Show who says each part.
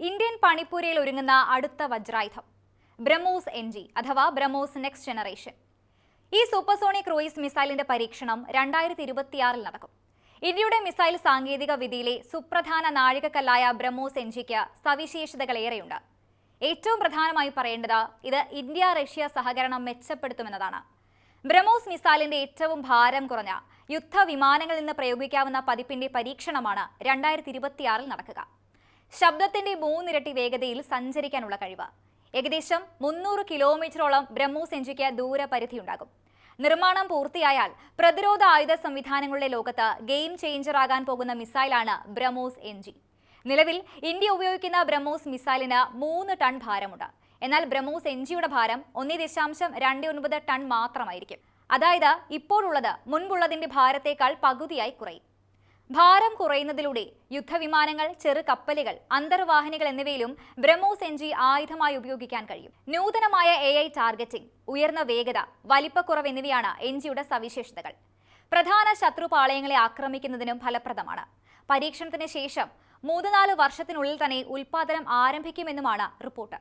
Speaker 1: Indian പണിപ്പുരയിൽ ഒരുങ്ങുന്ന അടുത്ത വജ്രായുധം BrahMos NG അഥവാ ബ്രഹ്മോസ് നെക്സ്റ്റ് ജനറേഷൻ. ഈ സൂപ്പർസോണിക് ക്രൂയിസ് മിസൈലിന്റെ പരീക്ഷണം 2026 നടക്കും. ഇന്ത്യയുടെ മിസൈൽ സാങ്കേതിക വിദ്യയിലെ സുപ്രധാന നാഴികക്കല്ലായ ബ്രഹ്മോസ് NGക്ക് സവിശേഷതകളേറെയുണ്ട്. ഏറ്റവും പ്രധാനമായി പറയേണ്ടത് ഇത് ഇന്ത്യ-റഷ്യ സഹകരണം മെച്ചപ്പെടുത്തുമെന്നതാണ്. ബ്രഹ്മോസ് മിസൈലിന്റെ ഏറ്റവും ഭാരം കുറഞ്ഞ യുദ്ധവിമാനങ്ങളിൽ നിന്ന് പ്രയോഗിക്കാവുന്ന പതിപ്പിന്റെ പരീക്ഷണമാണ് 2026 നടക്കുക. ശബ്ദത്തിന്റെ 3 ഇരട്ടി വേഗതയിൽ സഞ്ചരിക്കാനുള്ള കഴിവ്. ഏകദേശം 300 കിലോമീറ്ററോളം ബ്രഹ്മോസ് NGക്ക് ദൂരപരിധിയുണ്ടാകും. നിർമ്മാണം പൂർത്തിയായാൽ പ്രതിരോധ ആയുധ സംവിധാനങ്ങളുടെ ലോകത്ത് ഗെയിം ചേഞ്ചറാകാൻ പോകുന്ന മിസൈലാണ് ബ്രഹ്മോസ് NG. നിലവിൽ ഇന്ത്യ ഉപയോഗിക്കുന്ന ബ്രഹ്മോസ് മിസൈലിന് 3 ടൺ ഭാരമുണ്ട്. എന്നാൽ ബ്രഹ്മോസ് NGയുടെ ഭാരം 1.29 ടൺ മാത്രമായിരിക്കും. അതായത് ഇപ്പോഴുള്ളത് മുൻപുള്ളതിന്റെ ഭാരത്തേക്കാൾ പകുതിയായി കുറയും. ഭാരം കുറയുന്നതിലൂടെ യുദ്ധവിമാനങ്ങൾ, ചെറു കപ്പലുകൾ, അന്തർവാഹിനികൾ എന്നിവയിലും ബ്രഹ്മോസ് NG ആയുധമായി ഉപയോഗിക്കാൻ കഴിയും. നൂതനമായ AI ടാർഗറ്റിംഗ്, ഉയർന്ന വേഗത, വലിപ്പക്കുറവ് എന്നിവയാണ് NGയുടെ സവിശേഷതകൾ. പ്രധാന ശത്രുപാളയങ്ങളെ ആക്രമിക്കുന്നതിനും ഫലപ്രദമാണ്. പരീക്ഷണത്തിന് ശേഷം 3-4 വർഷത്തിനുള്ളിൽ തന്നെ ഉൽപ്പാദനം ആരംഭിക്കുമെന്നുമാണ് റിപ്പോർട്ട്.